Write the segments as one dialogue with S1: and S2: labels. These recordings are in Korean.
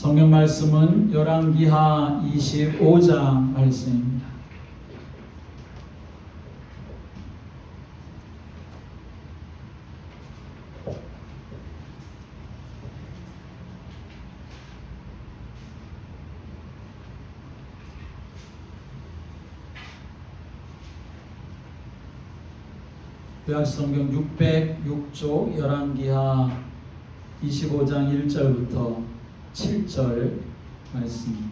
S1: 성경 말씀은 열왕기하 25장 말씀입니다. 구약성경 606쪽 열왕기하 25장 1절부터 7절 말씀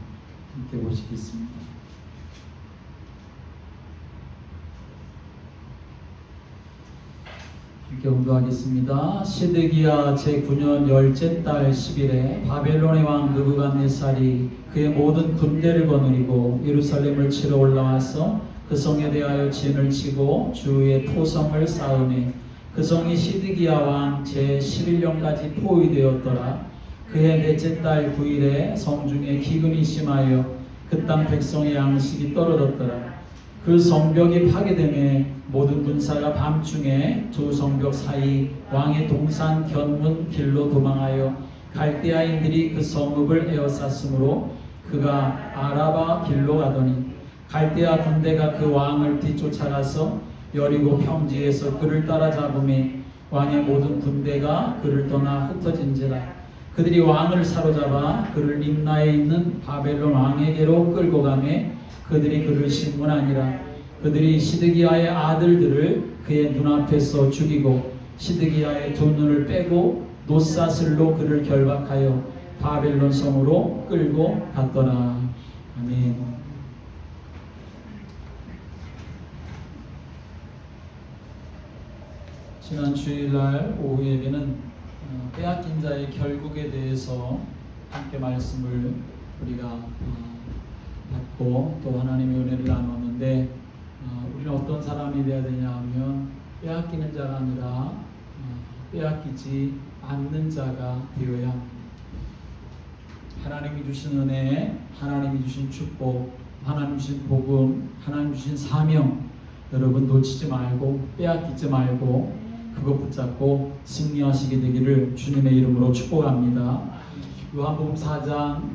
S1: 함께 보시겠습니다. 함께 공부하겠습니다. 시드기야 제9년 10째 달 10일에 바벨론의 왕 느부갓네살이 그의 모든 군대를 거느리고 예루살렘을 치러 올라와서 그 성에 대하여 진을 치고 주위에 토성을 쌓으니 그 성이 시드기야 왕 제11년까지 포위되었더라. 그해 넷째 달 9일에 성중에 기근이 심하여 그 땅 백성의 양식이 떨어졌더라. 그 성벽이 파괴되매 모든 군사가 밤중에 두 성벽 사이 왕의 동산 견문 길로 도망하여 갈대아인들이 그 성읍을 에워쌌으므로 그가 아라바 길로 가더니 갈대아 군대가 그 왕을 뒤쫓아가서 여리고 평지에서 그를 따라잡음에 왕의 모든 군대가 그를 떠나 흩어진지라. 그들이 왕을 사로잡아 그를 림나에 있는 바벨론 왕에게로 끌고 가매 그들이 그를 신문하니라. 그들이 시드기야의 아들들을 그의 눈앞에서 죽이고 시드기야의 두 눈을 빼고 놋사슬로 그를 결박하여 바벨론 성으로 끌고 갔더라. 아멘. 지난 주일날 오후 예배는 빼앗긴 자의 결국에 대해서 함께 말씀을 우리가 받고 또 하나님의 은혜를 나눴는데 우리는 어떤 사람이 되어야 되냐 하면 빼앗기는 자가 아니라 빼앗기지 않는 자가 되어야 합니다. 하나님이 주신 은혜, 하나님이 주신 축복, 하나님 주신 복음, 하나님 주신 사명 여러분 놓치지 말고 빼앗기지 말고 그것 붙잡고 승리하시게 되기를 주님의 이름으로 축복합니다. 요한복음 4장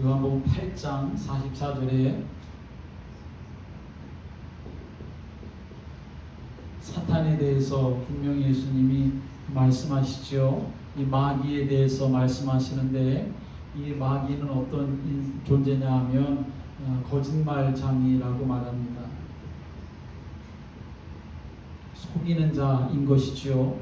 S1: 요한복음 8장 44절에 사탄에 대해서 분명히 예수님이 말씀하시죠. 이 마귀에 대해서 말씀하시는데 이 마귀는 어떤 존재냐 하면 거짓말장이라고 말합니다. 속이는 자인 것이지요.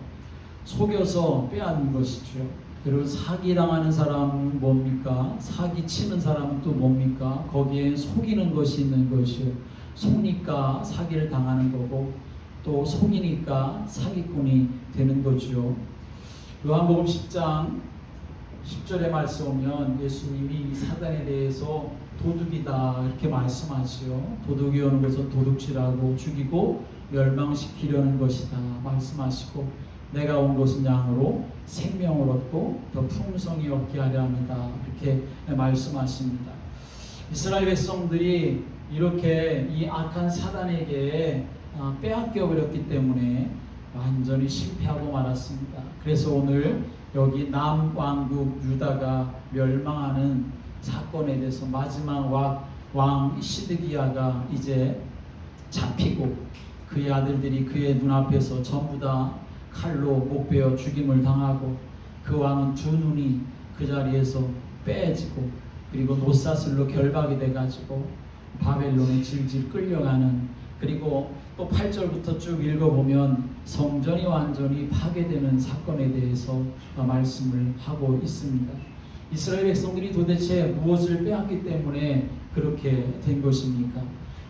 S1: 속여서 빼앗는 것이지요. 여러분 사기당하는 사람은 뭡니까? 사기치는 사람은 또 뭡니까? 거기에 속이는 것이 있는 것이요. 속니까 사기를 당하는 거고 또 속이니까 사기꾼이 되는 거죠. 요한복음 10장 10절의 말씀 오면 예수님이 이 사단에 대해서 도둑이다 이렇게 말씀하시요. 도둑이 오는 것은 도둑질하고 죽이고 멸망시키려는 것이다 말씀하시고 내가 온 것은 양으로 생명을 얻고 더 풍성히 얻게 하려 합니다 이렇게 말씀하십니다. 이스라엘 백성들이 이렇게 이 악한 사단에게 빼앗겨 버렸기 때문에 완전히 실패하고 말았습니다. 그래서 오늘 여기 남왕국 유다가 멸망하는 사건에 대해서 마지막 왕 시드기야가 이제 잡히고 그의 아들들이 그의 눈앞에서 전부 다 칼로 목베어 죽임을 당하고 그 왕은 두 눈이 그 자리에서 빼지고 그리고 놋사슬로 결박이 돼가지고 바벨론에 질질 끌려가는 그리고 또 8절부터 쭉 읽어보면 성전이 완전히 파괴되는 사건에 대해서 말씀을 하고 있습니다. 이스라엘 백성들이 도대체 무엇을 빼앗기 때문에 그렇게 된 것입니까?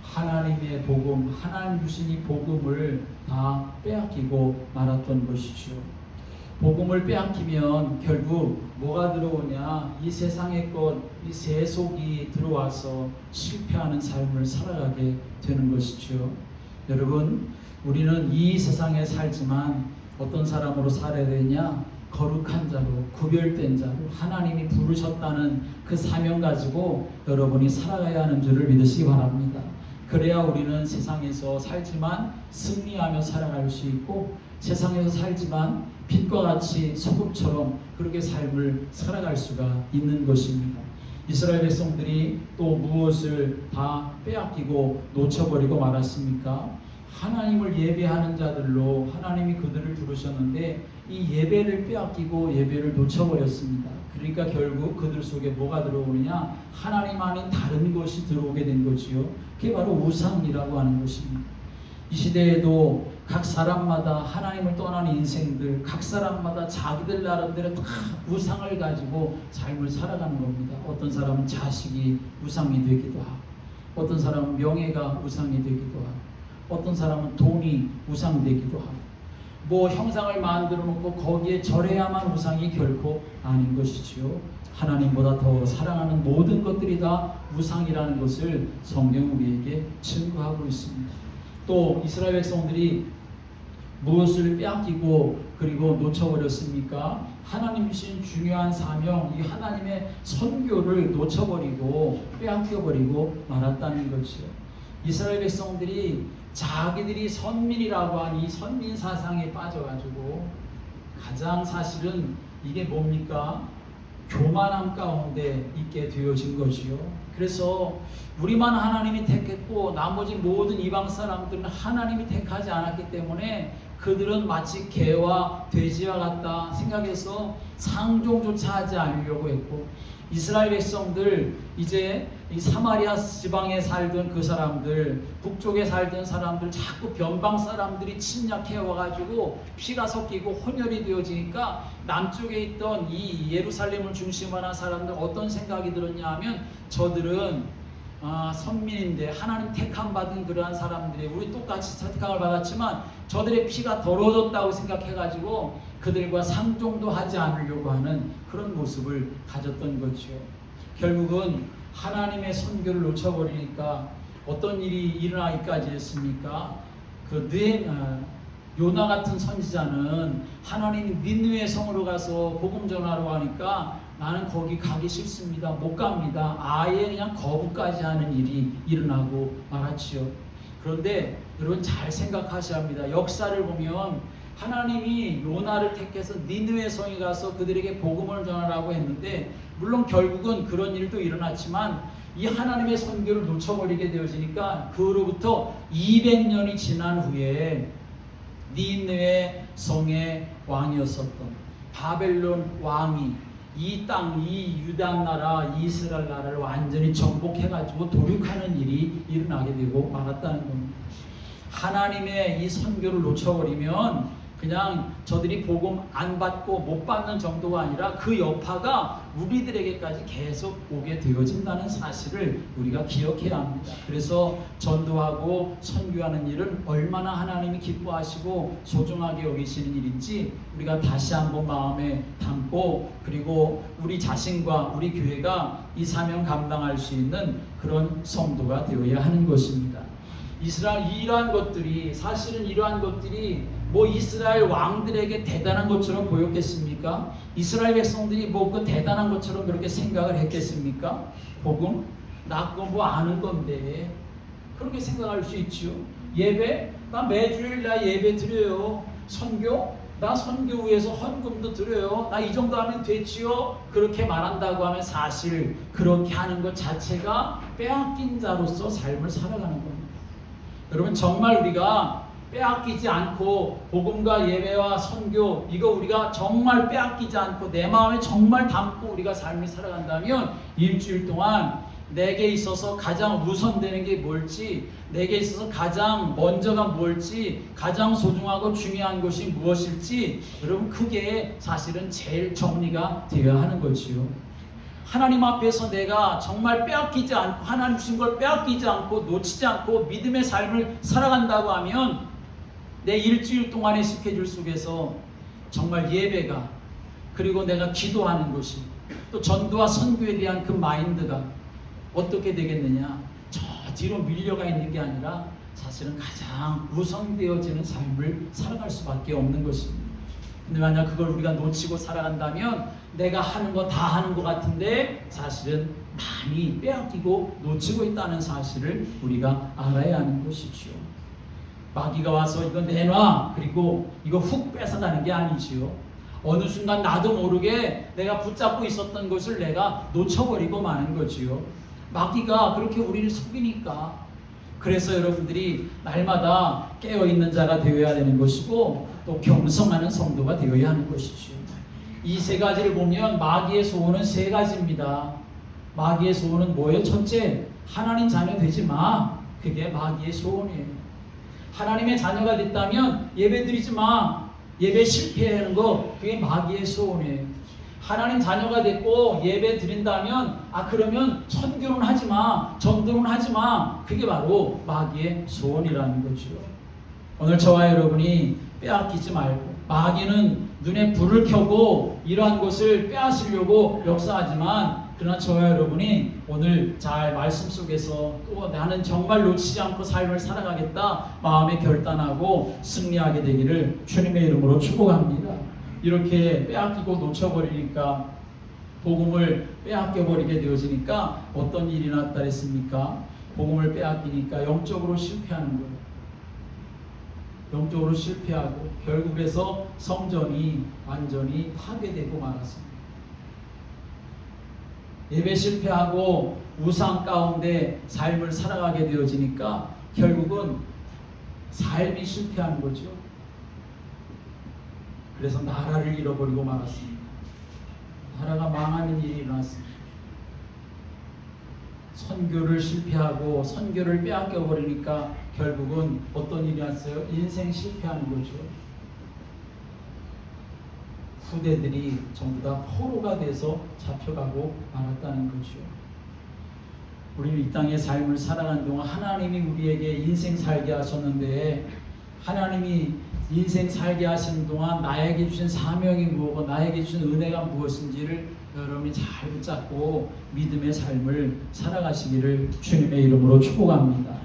S1: 하나님의 복음, 하나님 주신 이 복음을 다 빼앗기고 말았던 것이죠. 복음을 빼앗기면 결국 뭐가 들어오냐? 이 세상의 것, 이 세속이 들어와서 실패하는 삶을 살아가게 되는 것이죠. 여러분, 우리는 이 세상에 살지만 어떤 사람으로 살아야 되냐? 거룩한 자로, 구별된 자로 하나님이 부르셨다는 그 사명 가지고 여러분이 살아가야 하는 줄을 믿으시기 바랍니다. 그래야 우리는 세상에서 살지만 승리하며 살아갈 수 있고, 세상에서 살지만 빛과 같이 소금처럼 그렇게 삶을 살아갈 수가 있는 것입니다. 이스라엘 백성들이 또 무엇을 다 빼앗기고 놓쳐버리고 말았습니까? 하나님을 예배하는 자들로 하나님이 그들을 부르셨는데 이 예배를 빼앗기고 예배를 놓쳐버렸습니다. 그러니까 결국 그들 속에 뭐가 들어오느냐? 하나님 아닌 다른 것이 들어오게 된 거지요. 그게 바로 우상이라고 하는 것입니다. 이 시대에도 각 사람마다 하나님을 떠나는 인생들, 각 사람마다 자기들 나름대로 다 우상을 가지고 삶을 살아가는 겁니다. 어떤 사람은 자식이 우상이 되기도 하고, 어떤 사람은 명예가 우상이 되기도 하고, 어떤 사람은 돈이 우상되기도 하고, 뭐 형상을 만들어 놓고 거기에 절해야만 우상이 결코 아닌 것이지요. 하나님보다 더 사랑하는 모든 것들이 다 우상이라는 것을 성경 우리에게 증거하고 있습니다. 또 이스라엘 백성들이 무엇을 빼앗기고 그리고 놓쳐버렸습니까? 하나님 주신 중요한 사명, 이 하나님의 선교를 놓쳐버리고 빼앗겨버리고 말았다는 것이요. 이스라엘 백성들이 자기들이 선민이라고 한 이 선민 사상에 빠져가지고 가장 사실은 이게 뭡니까? 교만함 가운데 있게 되어진 거지요. 그래서 우리만 하나님이 택했고 나머지 모든 이방 사람들은 하나님이 택하지 않았기 때문에 그들은 마치 개와 돼지와 같다 생각해서 상종조차 하지 않으려고 했고, 이스라엘 백성들 이제 이 사마리아 지방에 살던 그 사람들, 북쪽에 살던 사람들 자꾸 변방 사람들이 침략해 와가지고 피가 섞이고 혼혈이 되어지니까 남쪽에 있던 이 예루살렘을 중심으로 한 사람들 어떤 생각이 들었냐 하면, 저들은 선민인데 하나님 택함 받은 그러한 사람들이 우리 똑같이 택함을 받았지만 저들의 피가 더러워졌다고 생각해가지고 그들과 상종도 하지 않으려고 하는 그런 모습을 가졌던 거죠. 결국은 하나님의 선교를 놓쳐버리니까 어떤 일이 일어나기까지 했습니까? 요나 같은 선지자는 하나님 니느웨 성으로 가서 복음 전하러 하니까 나는 거기 가기 싫습니다. 못 갑니다. 아예 그냥 거부까지 하는 일이 일어나고 말았지요. 그런데 여러분 잘 생각하셔야 합니다. 역사를 보면 하나님이 요나를 택해서 니느웨 성에 가서 그들에게 복음을 전하라고 했는데, 물론 결국은 그런 일도 일어났지만 이 하나님의 선교를 놓쳐버리게 되어지니까 그로부터 200년이 지난 후에 니느웨 성의 왕이었었던 바벨론 왕이 이 땅, 이 유다 나라, 이스라엘 나라를 완전히 정복해가지고 도륙하는 일이 일어나게 되고 말았다는 겁니다. 하나님의 이 선교를 놓쳐버리면 그냥 저들이 복음 안 받고 못 받는 정도가 아니라 그 여파가 우리들에게까지 계속 오게 되어진다는 사실을 우리가 기억해야 합니다. 그래서 전도하고 선교하는 일은 얼마나 하나님이 기뻐하시고 소중하게 여기시는 일인지 우리가 다시 한번 마음에 담고, 그리고 우리 자신과 우리 교회가 이 사명 감당할 수 있는 그런 성도가 되어야 하는 것입니다. 이러한 것들이 사실은 이러한 것들이 뭐 이스라엘 왕들에게 대단한 것처럼 보였겠습니까? 이스라엘 백성들이 뭐 그 대단한 것처럼 그렇게 생각을 했겠습니까? 복음? 나 그거 뭐 아는 건데 그렇게 생각할 수 있죠. 예배? 나 매주일 나 예배 드려요. 선교? 나 선교 위해서 헌금도 드려요. 나 이 정도 하면 됐지요. 그렇게 말한다고 하면 사실 그렇게 하는 것 자체가 빼앗긴 자로서 삶을 살아가는 겁니다. 여러분 정말 우리가 빼앗기지 않고 복음과 예배와 선교 이거 우리가 정말 빼앗기지 않고 내 마음에 정말 담고 우리가 삶을 살아간다면 일주일 동안 내게 있어서 가장 우선되는 게 뭘지, 내게 있어서 가장 먼저가 뭘지, 가장 소중하고 중요한 것이 무엇일지 여러분 그게 사실은 제일 정리가 되어야 하는 거지요. 하나님 앞에서 내가 정말 빼앗기지 않고 하나님 주신 걸 빼앗기지 않고 놓치지 않고 믿음의 삶을 살아간다고 하면 내 일주일 동안의 스케줄 속에서 정말 예배가, 그리고 내가 기도하는 것이, 또 전도와 선교에 대한 그 마인드가 어떻게 되겠느냐, 저 뒤로 밀려가 있는 게 아니라 사실은 가장 우선되어지는 삶을 살아갈 수밖에 없는 것입니다. 근데 만약 그걸 우리가 놓치고 살아간다면 내가 하는 거 다 하는 것 같은데 사실은 많이 빼앗기고 놓치고 있다는 사실을 우리가 알아야 하는 것이죠. 마귀가 와서 이거 내놔 그리고 이거 훅 뺏어가는 게 아니지요. 어느 순간 나도 모르게 내가 붙잡고 있었던 것을 내가 놓쳐버리고 마는 거지요. 마귀가 그렇게 우리를 속이니까. 그래서 여러분들이 날마다 깨어있는 자가 되어야 되는 것이고 또 경성하는 성도가 되어야 하는 것이죠. 이 세 가지를 보면 마귀의 소원은 세 가지입니다. 마귀의 소원은 뭐예요? 첫째, 하나님 자녀 되지 마. 그게 마귀의 소원이에요. 하나님의 자녀가 됐다면 예배 드리지 마. 예배 실패하는 거 그게 마귀의 소원이에요. 하나님 자녀가 됐고 예배 드린다면 그러면 선교는 하지 마. 전도는 하지 마. 그게 바로 마귀의 소원이라는 거죠. 오늘 저와 여러분이 빼앗기지 말고 마귀는 눈에 불을 켜고 이러한 것을 빼앗으려고 역사하지만 그러나 저와 여러분이 오늘 잘 말씀 속에서 또 나는 정말 놓치지 않고 삶을 살아가겠다 마음에 결단하고 승리하게 되기를 주님의 이름으로 축복합니다. 이렇게 빼앗기고 놓쳐버리니까 복음을 빼앗겨버리게 되어지니까 어떤 일이 났다 했습니까? 복음을 빼앗기니까 영적으로 실패하는 거예요. 영적으로 실패하고 결국에서 성전이 완전히 파괴되고 말았습니다. 예배 실패하고 우상 가운데 삶을 살아가게 되어지니까 결국은 삶이 실패하는 거죠. 그래서 나라를 잃어버리고 말았습니다. 나라가 망하는 일이 일어났습니다. 선교를 실패하고 선교를 빼앗겨 버리니까 결국은 어떤 일이 왔어요? 인생 실패하는 거죠. 후대들이 전부 다 포로가 돼서 잡혀가고 말았다는 거죠. 우리는 이 땅의 삶을 살아가는 동안 하나님이 우리에게 인생 살게 하셨는데 하나님이 인생 살게 하시는 동안 나에게 주신 사명이 무엇이고 나에게 주신 은혜가 무엇인지를 여러분이 잘 붙잡고 믿음의 삶을 살아가시기를 주님의 이름으로 축복합니다.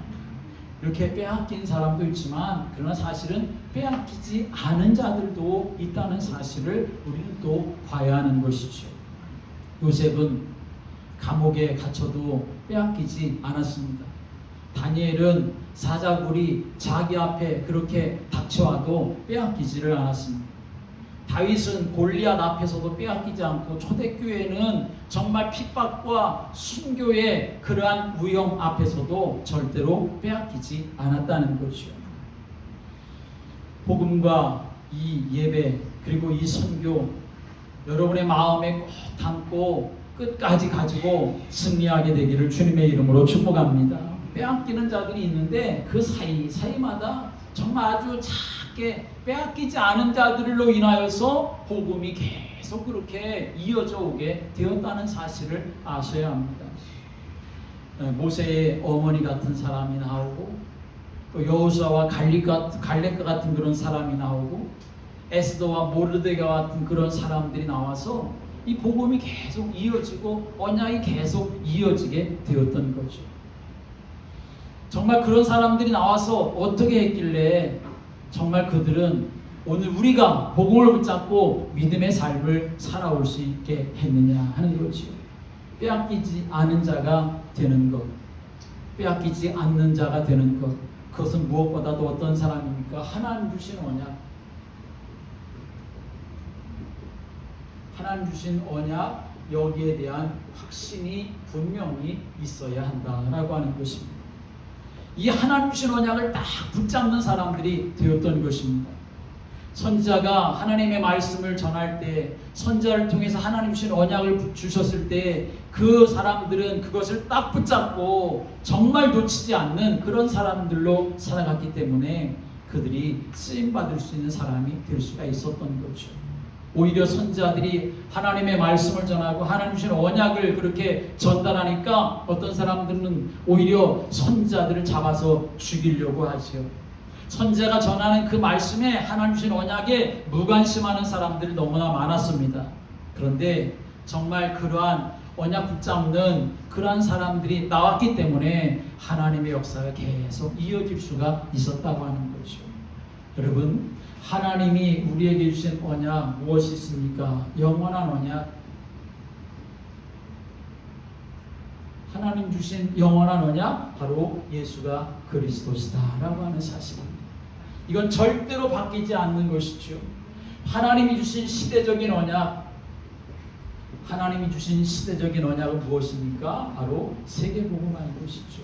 S1: 이렇게 빼앗긴 사람도 있지만 그러나 사실은 빼앗기지 않은 자들도 있다는 사실을 우리는 또 봐야 하는 것이죠. 요셉은 감옥에 갇혀도 빼앗기지 않았습니다. 다니엘은 사자굴이 자기 앞에 그렇게 닥쳐와도 빼앗기지를 않았습니다. 다윗은 골리앗 앞에서도 빼앗기지 않고 초대교회는 정말 핍박과 순교의 그러한 위험 앞에서도 절대로 빼앗기지 않았다는 거죠. 복음과 이 예배 그리고 이 선교 여러분의 마음에 꼭 담고 끝까지 가지고 승리하게 되기를 주님의 이름으로 축복합니다. 빼앗기는 자들이 있는데 그 사이마다 정말 아주 작게 빼앗기지 않은 자들로 인하여서 복음이 계속 그렇게 이어져 오게 되었다는 사실을 아셔야 합니다. 모세의 어머니 같은 사람이 나오고 또 여호수아와 갈렙과 같은 그런 사람이 나오고 에스더와 모르드게와 같은 그런 사람들이 나와서 이 복음이 계속 이어지고 언약이 계속 이어지게 되었던 거죠. 정말 그런 사람들이 나와서 어떻게 했길래 정말 그들은 오늘 우리가 복음을 붙잡고 믿음의 삶을 살아올 수 있게 했느냐 하는 거죠. 빼앗기지 않은 자가 되는 것, 빼앗기지 않는 자가 되는 것, 그것은 무엇보다도 어떤 사람입니까? 하나님 주신 언약, 하나님 주신 언약, 여기에 대한 확신이 분명히 있어야 한다라고 하는 것입니다. 이 하나님 주신 언약을 딱 붙잡는 사람들이 되었던 것입니다. 선지자가 하나님의 말씀을 전할 때 선지자를 통해서 하나님 주신 언약을 주셨을 때 그 사람들은 그것을 딱 붙잡고 정말 놓치지 않는 그런 사람들로 살아갔기 때문에 그들이 쓰임받을 수 있는 사람이 될 수가 있었던 거죠. 오히려 선지자들이 하나님의 말씀을 전하고 하나님 주신 언약을 그렇게 전달하니까 어떤 사람들은 오히려 선지자들을 잡아서 죽이려고 하죠. 선지자가 전하는 그 말씀에 하나님 주신 언약에 무관심하는 사람들이 너무나 많았습니다. 그런데 정말 그러한 언약 붙잡는 그러한 사람들이 나왔기 때문에 하나님의 역사가 계속 이어질 수가 있었다고 하는 거죠. 여러분, 하나님이 우리에게 주신 언약 무엇이 있습니까? 영원한 언약. 하나님 주신 영원한 언약 바로 예수가 그리스도시다라고 하는 사실입니다. 이건 절대로 바뀌지 않는 것이죠. 하나님이 주신 시대적인 언약, 하나님이 주신 시대적인 언약은 무엇입니까? 바로 세계복음화인 것이죠.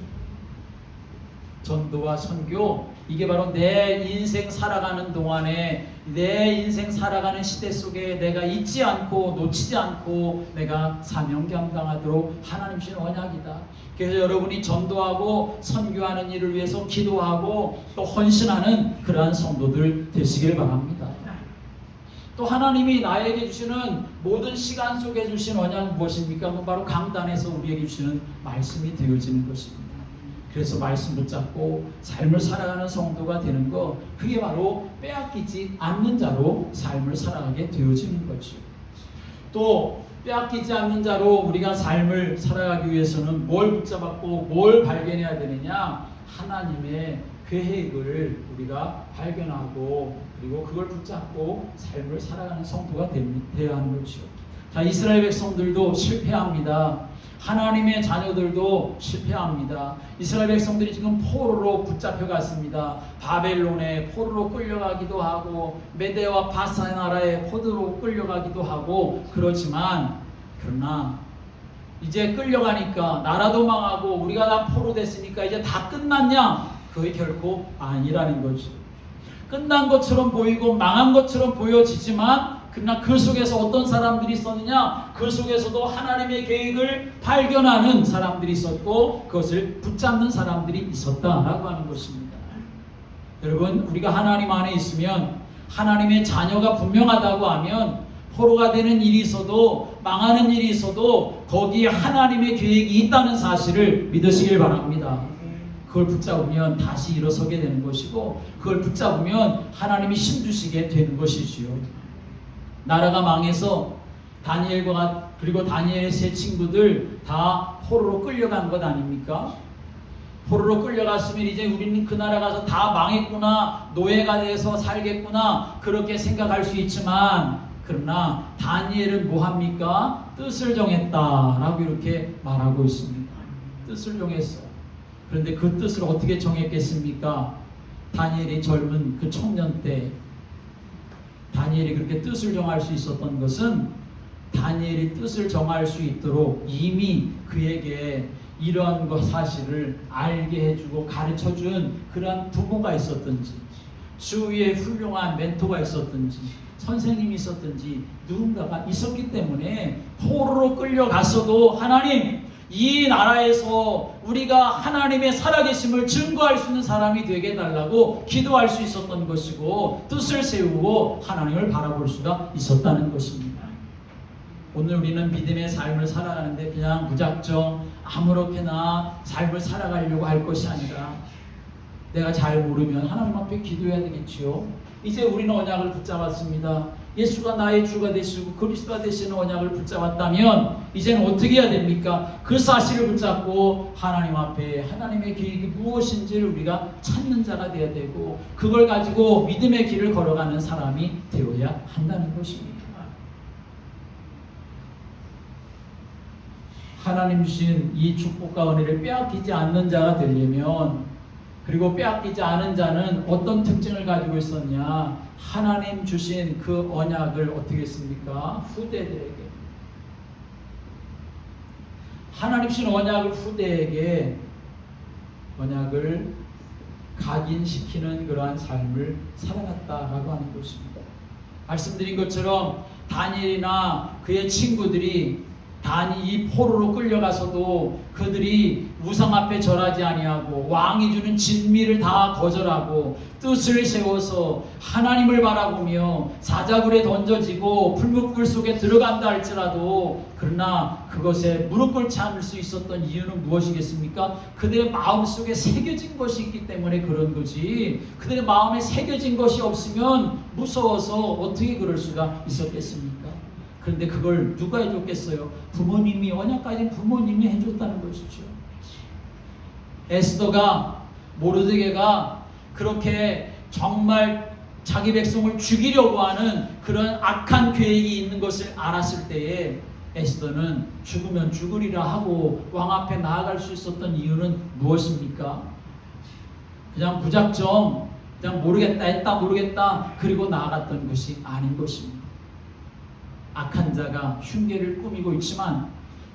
S1: 전도와 선교, 이게 바로 내 인생 살아가는 동안에, 내 인생 살아가는 시대 속에 내가 잊지 않고 놓치지 않고 내가 사명 감당하도록 하나님 주신 언약이다. 그래서 여러분이 전도하고 선교하는 일을 위해서 기도하고 또 헌신하는 그러한 성도들 되시길 바랍니다. 또 하나님이 나에게 주시는 모든 시간 속에 주신 언약은 무엇입니까? 바로 강단에서 우리에게 주시는 말씀이 되어지는 것입니다. 그래서 말씀 붙잡고 삶을 살아가는 성도가 되는 것, 그게 바로 빼앗기지 않는 자로 삶을 살아가게 되어지는 거죠. 또 빼앗기지 않는 자로 우리가 삶을 살아가기 위해서는 뭘 붙잡았고 뭘 발견해야 되느냐? 하나님의 계획을 우리가 발견하고 그리고 그걸 붙잡고 삶을 살아가는 성도가 되어야 하는 거죠. 자, 이스라엘 백성들도 실패합니다. 하나님의 자녀들도 실패합니다. 이스라엘 백성들이 지금 포로로 붙잡혀 갔습니다. 바벨론에 포로로 끌려가기도 하고 메대와 바사 나라에 포로로 끌려가기도 하고 그렇지만 그러나 이제 끌려가니까 나라도 망하고 우리가 다 포로 됐으니까 이제 다 끝났냐? 그게 결코 아니라는 거죠. 끝난 것처럼 보이고 망한 것처럼 보여지지만 그러나 그 속에서 어떤 사람들이 있었느냐? 그 속에서도 하나님의 계획을 발견하는 사람들이 있었고 그것을 붙잡는 사람들이 있었다라고 하는 것입니다. 여러분, 우리가 하나님 안에 있으면 하나님의 자녀가 분명하다고 하면 포로가 되는 일이 있어도 망하는 일이 있어도 거기에 하나님의 계획이 있다는 사실을 믿으시길 바랍니다. 그걸 붙잡으면 다시 일어서게 되는 것이고 그걸 붙잡으면 하나님이 힘주시게 되는 것이지요. 나라가 망해서 다니엘과 그리고 다니엘의 세 친구들 다 포로로 끌려간 것 아닙니까? 포로로 끌려갔으면 이제 우리는 그 나라 가서 다 망했구나, 노예가 돼서 살겠구나 그렇게 생각할 수 있지만 그러나 다니엘은 뭐합니까? 뜻을 정했다라고 이렇게 말하고 있습니다. 뜻을 정했어. 그런데 그 뜻을 어떻게 정했겠습니까? 다니엘이 젊은 그 청년 때 다니엘이 그렇게 뜻을 정할 수 있었던 것은 다니엘이 뜻을 정할 수 있도록 이미 그에게 이러한 것 사실을 알게 해주고 가르쳐준 그러한 부모가 있었든지 주위에 훌륭한 멘토가 있었든지 선생님이 있었든지 누군가가 있었기 때문에 포로로 끌려갔어도 하나님 이 나라에서 우리가 하나님의 살아계심을 증거할 수 있는 사람이 되게 해달라고 기도할 수 있었던 것이고 뜻을 세우고 하나님을 바라볼 수가 있었다는 것입니다. 오늘 우리는 믿음의 삶을 살아가는데 그냥 무작정 아무렇게나 삶을 살아가려고 할 것이 아니라 내가 잘 모르면 하나님 앞에 기도해야 되겠지요. 이제 우리는 언약을 붙잡았습니다. 예수가 나의 주가 되시고 그리스도가 되시는 언약을 붙잡았다면 이제는 어떻게 해야 됩니까? 그 사실을 붙잡고 하나님 앞에 하나님의 계획이 무엇인지를 우리가 찾는 자가 되어야 되고 그걸 가지고 믿음의 길을 걸어가는 사람이 되어야 한다는 것입니다. 하나님 주신 이 축복과 은혜를 빼앗기지 않는 자가 되려면 그리고 빼앗기지 않은 자는 어떤 특징을 가지고 있었냐? 하나님 주신 그 언약을 어떻게 했습니까? 후대들에게 하나님 주신 언약을 후대에게 언약을 각인시키는 그러한 삶을 살아갔다라고 하는 것입니다. 말씀드린 것처럼 다니엘이나 그의 친구들이 이 포로로 끌려가서도 그들이 우상 앞에 절하지 아니하고 왕이 주는 진미를 다 거절하고 뜻을 세워서 하나님을 바라보며 사자굴에 던져지고 풀무불 속에 들어간다 할지라도 그러나 그것에 무릎 꿇지 않을 수 있었던 이유는 무엇이겠습니까? 그들의 마음속에 새겨진 것이 있기 때문에 그런 거지 그들의 마음에 새겨진 것이 없으면 무서워서 어떻게 그럴 수가 있었겠습니까? 그런데 그걸 누가 해줬겠어요? 부모님이 언약까지 부모님이 해줬다는 것이죠. 에스더가 모르드게가 그렇게 정말 자기 백성을 죽이려고 하는 그런 악한 계획이 있는 것을 알았을 때에 에스더는 죽으면 죽으리라 하고 왕 앞에 나아갈 수 있었던 이유는 무엇입니까? 그냥 무작정 그냥 모르겠다 그리고 나아갔던 것이 아닌 것입니다. 악한 자가 흉계를 꾸미고 있지만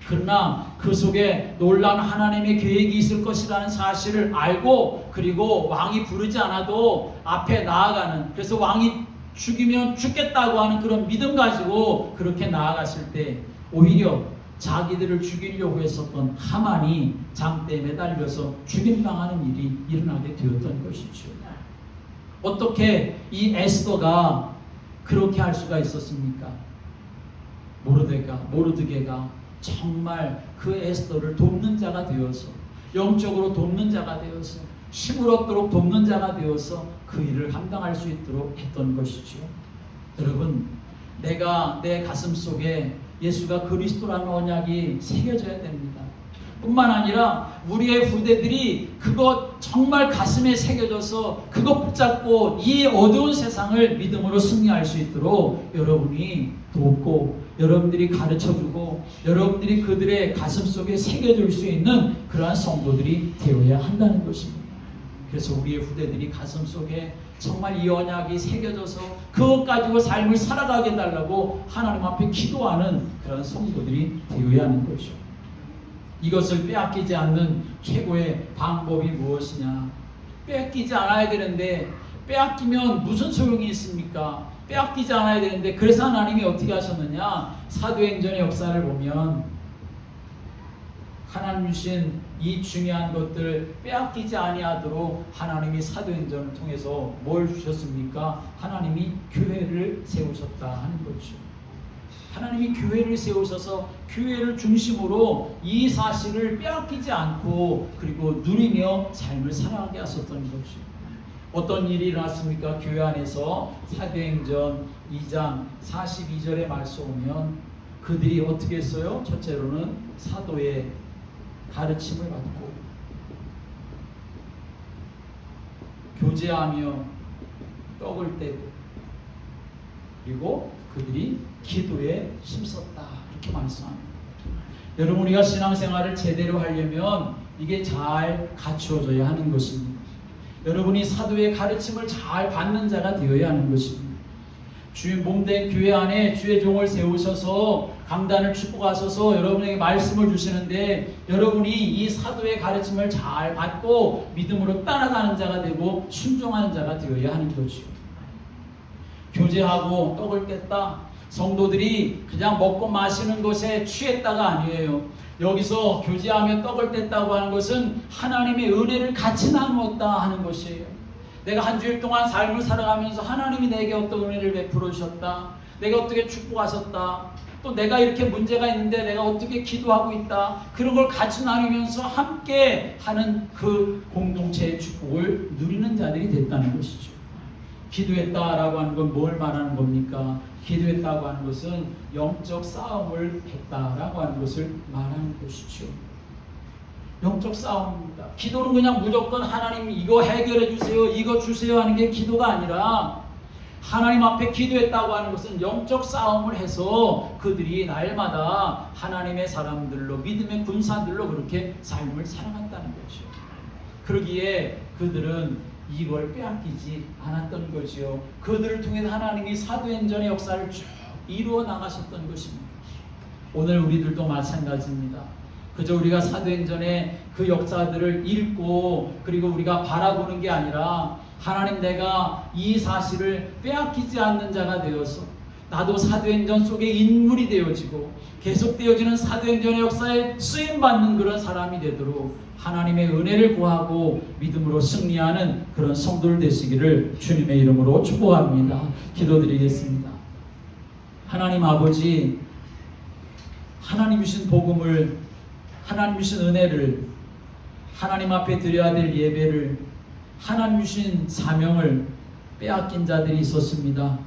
S1: 그러나 그 속에 놀라운 하나님의 계획이 있을 것이라는 사실을 알고 그리고 왕이 부르지 않아도 앞에 나아가는, 그래서 왕이 죽이면 죽겠다고 하는 그런 믿음 가지고 그렇게 나아갔을 때 오히려 자기들을 죽이려고 했었던 하만이 장대에 매달려서 죽임당하는 일이 일어나게 되었던 것이죠. 어떻게 이 에스더가 그렇게 할 수가 있었습니까? 모르드게가 정말 그 에스더를 돕는 자가 되어서, 영적으로 돕는 자가 되어서, 힘을 얻도록 돕는 자가 되어서 그 일을 감당할 수 있도록 했던 것이죠. 여러분, 내가 내 가슴 속에 예수가 그리스도라는 언약이 새겨져야 됩니다. 뿐만 아니라 우리의 후대들이 그것 정말 가슴에 새겨져서 그것 붙잡고 이 어두운 세상을 믿음으로 승리할 수 있도록 여러분이 돕고 여러분들이 가르쳐주고 여러분들이 그들의 가슴 속에 새겨줄 수 있는 그러한 성도들이 되어야 한다는 것입니다. 그래서 우리의 후대들이 가슴 속에 정말 이 언약이 새겨져서 그것 가지고 삶을 살아가게 해달라고 하나님 앞에 기도하는 그런 성도들이 되어야 하는 거죠. 이것을 빼앗기지 않는 최고의 방법이 무엇이냐? 빼앗기지 않아야 되는데 빼앗기면 무슨 소용이 있습니까? 빼앗기지 않아야 되는데 그래서 하나님이 어떻게 하셨느냐? 사도행전의 역사를 보면 하나님 주신 이 중요한 것들 빼앗기지 아니하도록 하나님이 사도행전을 통해서 뭘 주셨습니까? 하나님이 교회를 세우셨다 하는 거죠. 하나님이 교회를 세우셔서 교회를 중심으로 이 사실을 빼앗기지 않고 그리고 누리며 삶을 살아가게 하셨던 거죠. 어떤 일이 일어났습니까? 교회 안에서 사도행전 2장 42절의 말씀 보면 그들이 어떻게 했어요? 첫째로는 사도의 가르침을 받고 교제하며 떡을 떼고 그리고 그들이 기도에 힘썼다 이렇게 말씀합니다. 여러분, 우리가 신앙생활을 제대로 하려면 이게 잘 갖추어져야 하는 것입니다. 여러분이 사도의 가르침을 잘 받는 자가 되어야 하는 것입니다. 주의 몸된 교회 안에 주의 종을 세우셔서 강단을 축복하셔서 여러분에게 말씀을 주시는데 여러분이 이 사도의 가르침을 잘 받고 믿음으로 따라가는 자가 되고 순종하는 자가 되어야 하는 거죠. 교제하고 떡을 깼다. 성도들이 그냥 먹고 마시는 것에 취했다가 아니에요. 여기서 교제하며 떡을 뗐다고 하는 것은 하나님의 은혜를 같이 나누었다 하는 것이에요. 내가 한 주일 동안 삶을 살아가면서 하나님이 내게 어떤 은혜를 베풀어 주셨다. 내가 어떻게 축복하셨다. 또 내가 이렇게 문제가 있는데 내가 어떻게 기도하고 있다. 그런 걸 같이 나누면서 함께 하는 그 공동체의 축복을 누리는 자들이 됐다는 것이죠. 기도했다라고 하는 건 뭘 말하는 겁니까? 기도했다고 하는 것은 영적 싸움을 했다라고 하는 것을 말하는 것이죠. 영적 싸움입니다. 기도는 그냥 무조건 하나님 이거 해결해 주세요, 이거 주세요 하는 게 기도가 아니라 하나님 앞에 기도했다고 하는 것은 영적 싸움을 해서 그들이 날마다 하나님의 사람들로 믿음의 군사들로 그렇게 삶을 살아갔다는 거죠. 그러기에 그들은 이걸 빼앗기지 않았던 거지요. 그들을 통해 하나님이 사도행전의 역사를 쭉 이루어 나가셨던 것입니다. 오늘 우리들도 마찬가지입니다. 그저 우리가 사도행전의 그 역사들을 읽고 그리고 우리가 바라보는 게 아니라 하나님, 내가 이 사실을 빼앗기지 않는 자가 되어서 나도 사도행전 속의 인물이 되어지고 계속되어지는 사도행전의 역사에 쓰임받는 그런 사람이 되도록 하나님의 은혜를 구하고 믿음으로 승리하는 그런 성도들 되시기를 주님의 이름으로 축복합니다. 기도드리겠습니다. 하나님 아버지, 하나님 주신 복음을, 하나님 주신 은혜를, 하나님 앞에 드려야 될 예배를, 하나님 주신 사명을 빼앗긴 자들이 있었습니다.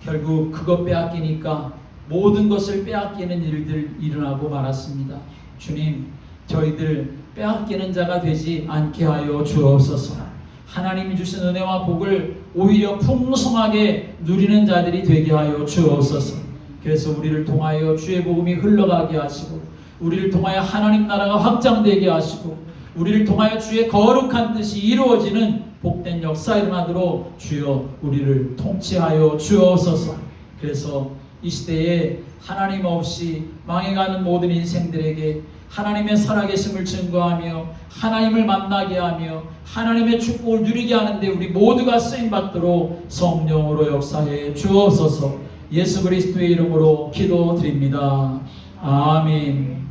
S1: 결국 그것 빼앗기니까 모든 것을 빼앗기는 일들 일어나고 말았습니다. 주님, 저희들 빼앗기는 자가 되지 않게 하여 주옵소서. 하나님이 주신 은혜와 복을 오히려 풍성하게 누리는 자들이 되게 하여 주옵소서. 그래서 우리를 통하여 주의 복음이 흘러가게 하시고, 우리를 통하여 하나님 나라가 확장되게 하시고, 우리를 통하여 주의 거룩한 뜻이 이루어지는 복된 역사 일어나도록 주여 우리를 통치하여 주옵소서. 그래서 이 시대에 하나님 없이 망해가는 모든 인생들에게 하나님의 살아계심을 증거하며 하나님을 만나게 하며 하나님의 축복을 누리게 하는데 우리 모두가 쓰임받도록 성령으로 역사해 주옵소서. 예수 그리스도의 이름으로 기도드립니다. 아멘.